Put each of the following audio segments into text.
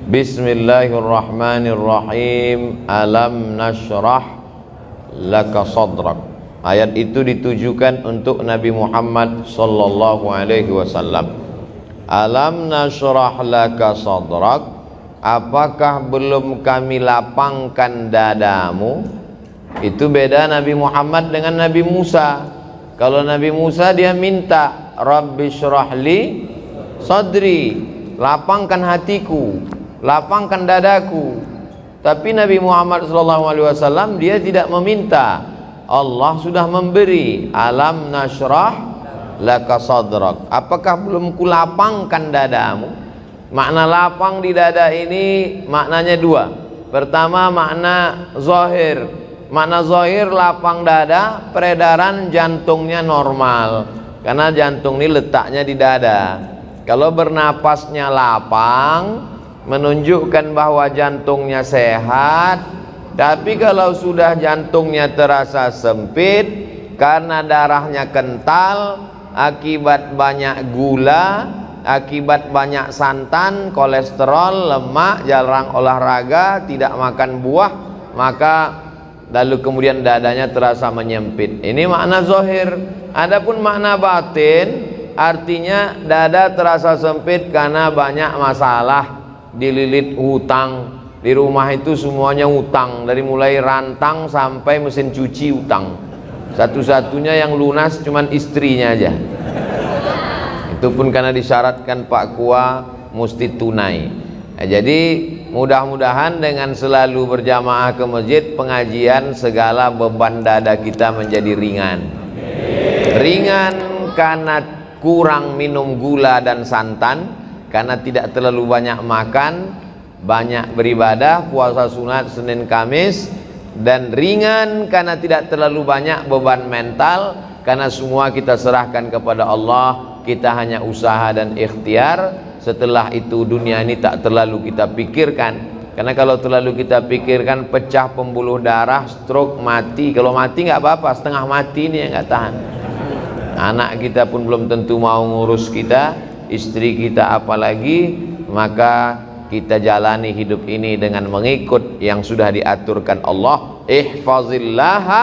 Bismillahirrahmanirrahim. Alam nashrah laka sadrak. Ayat itu ditujukan untuk Nabi Muhammad sallallahu alaihi wasallam. Alam nashrah laka sadrak, apakah belum kami lapangkan dadamu? Itu beda Nabi Muhammad dengan Nabi Musa. Kalau Nabi Musa dia minta Rabbi syrahli sadri, lapangkan hatiku, lapangkan dadaku. Tapi Nabi Muhammad SAW dia tidak meminta, Allah sudah memberi. Alam nashrah laka sadrak, apakah belum kulapangkan dadamu? Makna lapang di dada ini maknanya dua. Pertama makna zahir. Makna zahir lapang dada, peredaran jantungnya normal, karena jantung ini letaknya di dada. Kalau bernapasnya lapang, menunjukkan bahwa jantungnya sehat. Tapi kalau sudah jantungnya terasa sempit karena darahnya kental, akibat banyak gula, akibat banyak santan, kolesterol, lemak, jarang olahraga, tidak makan buah, maka lalu kemudian dadanya terasa menyempit. Ini makna zahir. Adapun makna batin, artinya dada terasa sempit karena banyak masalah, dililit hutang. Di rumah itu semuanya hutang, dari mulai rantang sampai mesin cuci hutang. Satu-satunya yang lunas cuman istrinya aja. Itu pun karena disyaratkan Pak Kua mesti tunai. Nah, jadi mudah-mudahan dengan selalu berjamaah ke masjid pengajian, segala beban dada kita menjadi ringan. Ringan karena kurang minum gula dan santan, karena tidak terlalu banyak makan, banyak beribadah, puasa sunat Senin Kamis, dan ringan karena tidak terlalu banyak beban mental, karena semua kita serahkan kepada Allah. Kita hanya usaha dan ikhtiar. Setelah itu dunia ini tak terlalu kita pikirkan, karena kalau terlalu kita pikirkan pecah pembuluh darah, stroke, mati. Kalau mati nggak apa-apa, setengah mati ini yang nggak tahan. Anak kita pun belum tentu mau ngurus kita, istri kita apalagi. Maka kita jalani hidup ini dengan mengikut yang sudah diaturkan Allah. Ihfazillaha,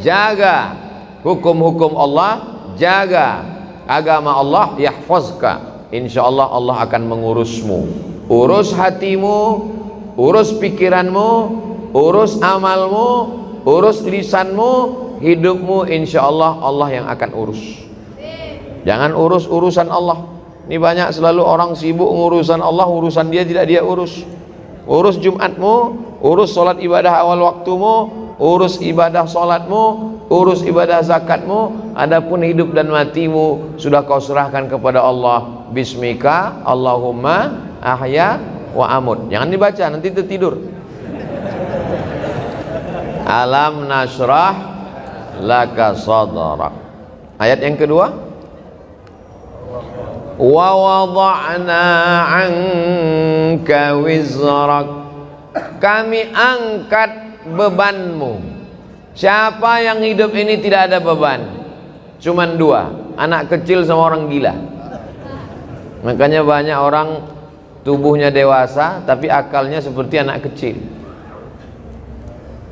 jaga hukum-hukum Allah, jaga agama Allah, yahfazka. Insyaallah Allah akan mengurusmu. Urus hatimu, urus pikiranmu, urus amalmu, urus lisanmu, hidupmu, insyaallah Allah yang akan urus. Jangan urus urusan Allah. Ini banyak selalu orang sibuk ngurusan Allah, urusan dia tidak dia urus. Urus Jumatmu, urus sholat ibadah awal waktumu, urus ibadah sholatmu, urus ibadah zakatmu. Adapun hidup dan matimu sudah kau serahkan kepada Allah. Bismika Allahumma ahya wa amut. Jangan dibaca, nanti tertidur. Alam nashrah laka sadrak. Ayat yang kedua, wa wada'na anka wizrak, kami angkat bebanmu. Siapa yang hidup ini tidak ada beban? Cuman dua, anak kecil sama orang gila. Makanya banyak orang tubuhnya dewasa tapi akalnya seperti anak kecil.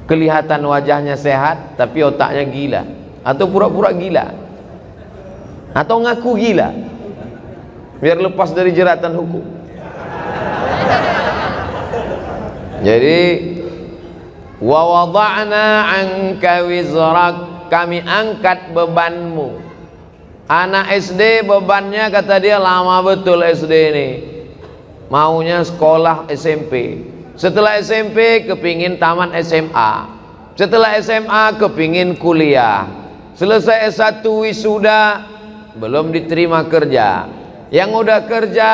Kelihatan wajahnya sehat tapi otaknya gila, atau pura-pura gila, atau ngaku gila biar lepas dari jeratan hukum. Jadi wa wada'na anka wizrak, kami angkat bebanmu. Anak SD bebannya kata dia lama betul SD ini, maunya sekolah SMP. Setelah SMP kepingin tamat SMA. Setelah SMA kepingin kuliah. Selesai S1 wisuda belum diterima kerja. Yang udah kerja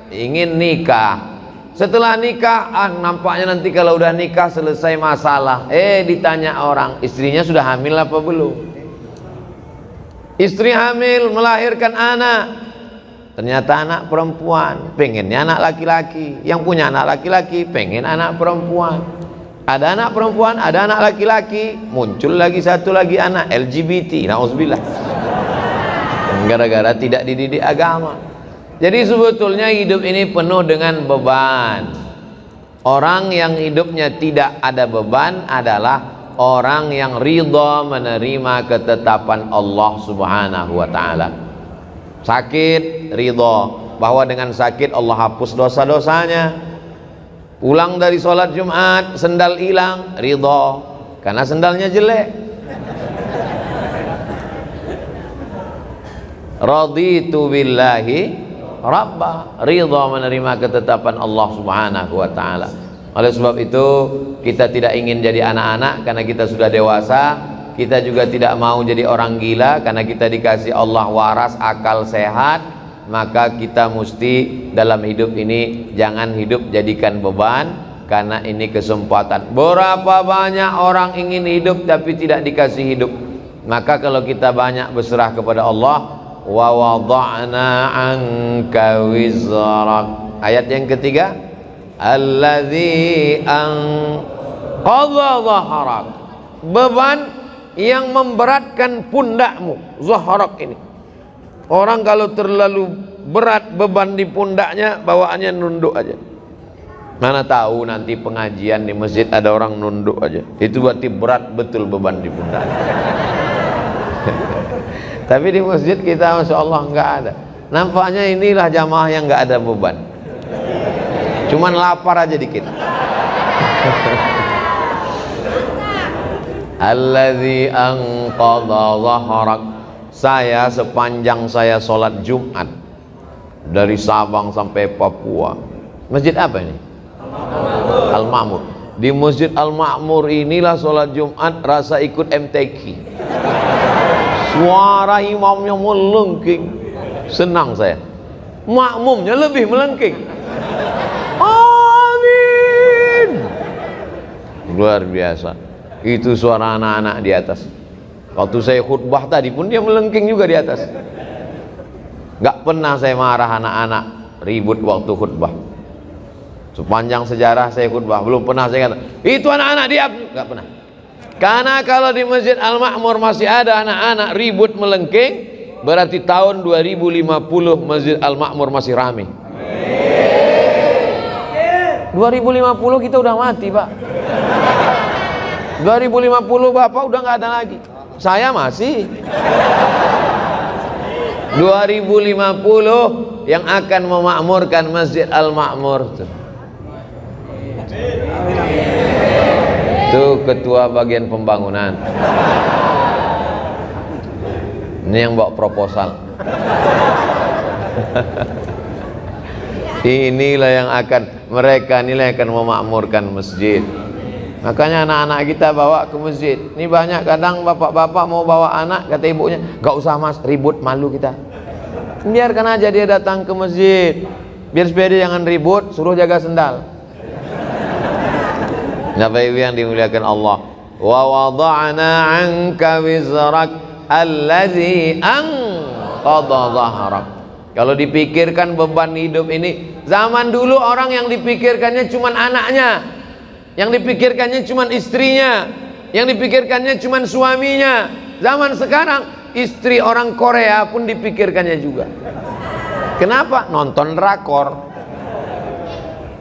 ingin nikah. Setelah nikah, nampaknya nanti kalau udah nikah selesai masalah. Ditanya orang, istrinya sudah hamil apa belum? Istri hamil, melahirkan anak, ternyata anak perempuan. Pengennya anak laki-laki. Yang punya anak laki-laki pengen anak perempuan. Ada anak perempuan, ada anak laki-laki, muncul lagi satu lagi anak LGBT. Nauzubillah. Gara-gara tidak dididik agama. Jadi sebetulnya hidup ini penuh dengan beban. Orang yang hidupnya tidak ada beban adalah orang yang ridha menerima ketetapan Allah Subhanahu wa taala. Sakit, ridha bahwa dengan sakit Allah hapus dosa-dosanya. Pulang dari sholat Jumat, sendal hilang, ridha karena sendalnya jelek. Raditu billahi Rabba, ridha menerima ketetapan Allah Subhanahu wa taala. Oleh sebab itu kita tidak ingin jadi anak-anak karena kita sudah dewasa. Kita juga tidak mau jadi orang gila karena kita dikasih Allah waras, akal sehat. Maka kita mesti dalam hidup ini jangan hidup jadikan beban, karena ini kesempatan. Berapa banyak orang ingin hidup tapi tidak dikasih hidup. Maka kalau kita banyak berserah kepada Allah, wa wada'na anka wizrak. Ayat yang ketiga, alladzi anqadha dhahrak, beban yang memberatkan pundakmu. Zahrak ini, orang kalau terlalu berat beban di pundaknya, bawaannya nunduk aja. Mana tahu nanti pengajian di masjid ada orang nunduk aja, itu berarti berat betul beban di pundaknya. Tapi di masjid kita Masya Allah nggak ada. Nampaknya inilah jamaah yang nggak ada beban, cuman lapar aja dikit. Alladzi anqadha dhahrak. Saya sepanjang saya sholat Jumat dari Sabang sampai Papua. Masjid apa ini? Al-Ma'mur. Di Masjid Al-Ma'mur inilah sholat Jumat rasa ikut MTQ. Suara imamnya melengking, senang saya. Makmumnya lebih melengking. Amin. Luar biasa. Itu suara anak-anak di atas. Waktu saya khutbah tadi pun dia melengking juga di atas. Gak pernah saya marah anak-anak ribut waktu khutbah. Sepanjang sejarah saya khutbah belum pernah saya kata itu anak-anak diam, gak pernah. Karena kalau di Masjid Al-Ma'mur masih ada anak-anak ribut melengking, berarti tahun 2050 Masjid Al-Ma'mur masih ramai. 2050 kita udah mati, Pak. 2050 Bapak udah nggak ada lagi. Saya masih. 2050 yang akan memakmurkan Masjid Al-Ma'mur. Itu ketua bagian pembangunan. Ini yang bawa proposal. Inilah yang akan, mereka inilah yang akan memakmurkan masjid. Makanya anak-anak kita bawa ke masjid. Ini banyak kadang bapak-bapak mau bawa anak, kata ibunya, gak usah mas, ribut, malu kita. Biarkan aja dia datang ke masjid. Biar supaya dia jangan ribut, suruh jaga sendal. Bapak Ibu yang dimuliakan Allah, wa wada'na 'anka wizrak alladzi anqadha dhahrak. Kalau dipikirkan beban hidup ini, zaman dulu orang yang dipikirkannya cuma anaknya, yang dipikirkannya cuma istrinya, yang dipikirkannya cuma suaminya. Zaman sekarang istri orang Korea pun dipikirkannya juga. Kenapa? Nonton drakor.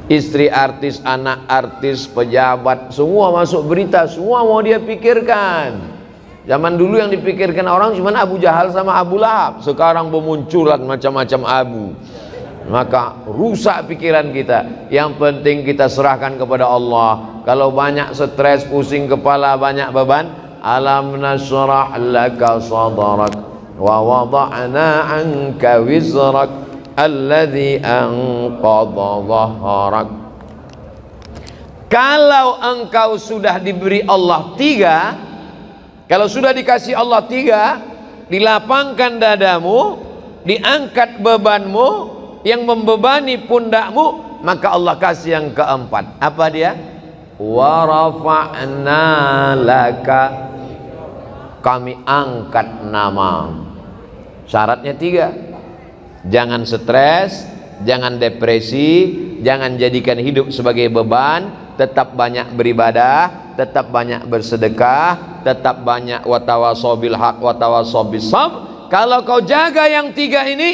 Istri artis, anak artis, pejabat, semua masuk berita, semua mau dia pikirkan. Zaman dulu yang dipikirkan orang cuma Abu Jahal sama Abu Lahab. Sekarang bermunculan macam-macam Abu. Maka rusak pikiran kita. Yang penting kita serahkan kepada Allah. Kalau banyak stres, pusing kepala, banyak beban, alam nashrah laka sadrak wa wada'na anka wizrak alladzi anqadha dhahrak. Kalau engkau sudah diberi Allah 3, kalau sudah dikasih Allah 3, dilapangkan dadamu, diangkat bebanmu yang membebani pundakmu, maka Allah kasih yang keempat. Apa dia? Wa rafa'na laka, kami angkat nama. Syaratnya 3. Jangan stres, jangan depresi, jangan jadikan hidup sebagai beban, tetap banyak beribadah, tetap banyak bersedekah, tetap banyak watawasaw bil haq watawasaw bis sabr. Kalau kau jaga yang 3 ini,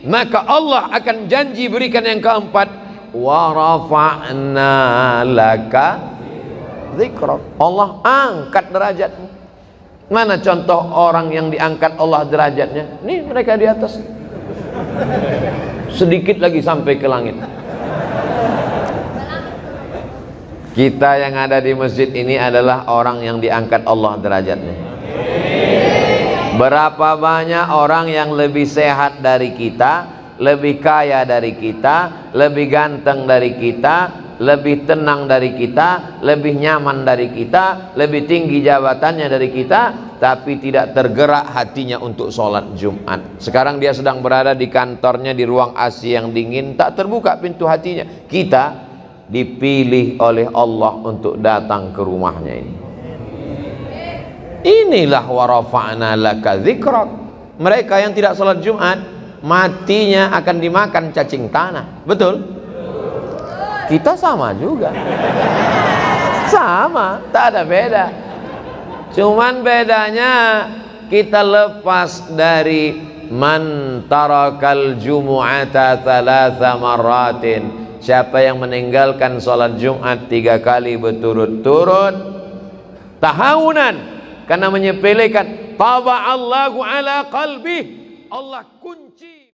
maka Allah akan janji berikan yang keempat, wa rafa'na laka dzikrak. Allah angkat derajatmu. Mana contoh orang yang diangkat Allah derajatnya? Nih mereka di atas, sedikit lagi sampai ke langit. Kita yang ada di masjid ini adalah orang yang diangkat Allah derajatnya. Berapa banyak orang yang lebih sehat dari kita, lebih kaya dari kita, lebih ganteng dari kita, lebih tenang dari kita, lebih nyaman dari kita, lebih tinggi jabatannya dari kita, tapi tidak tergerak hatinya untuk sholat Jumat. Sekarang dia sedang berada di kantornya di ruang AC yang dingin, tak terbuka pintu hatinya. Kita dipilih oleh Allah untuk datang ke rumahnya ini. Inilah wa rafa'na laka dzikrak. Mereka yang tidak sholat Jumat, matinya akan dimakan cacing tanah. Betul? Kita sama juga, sama, tak ada beda. Cuman bedanya kita lepas dari man tarakal jumu'ata thalatha marratin. Siapa yang meninggalkan sholat Jumat 3 kali berturut-turut, tahawunan, karena menyepelekan, taba'allahu ala qalbih, Allah kunci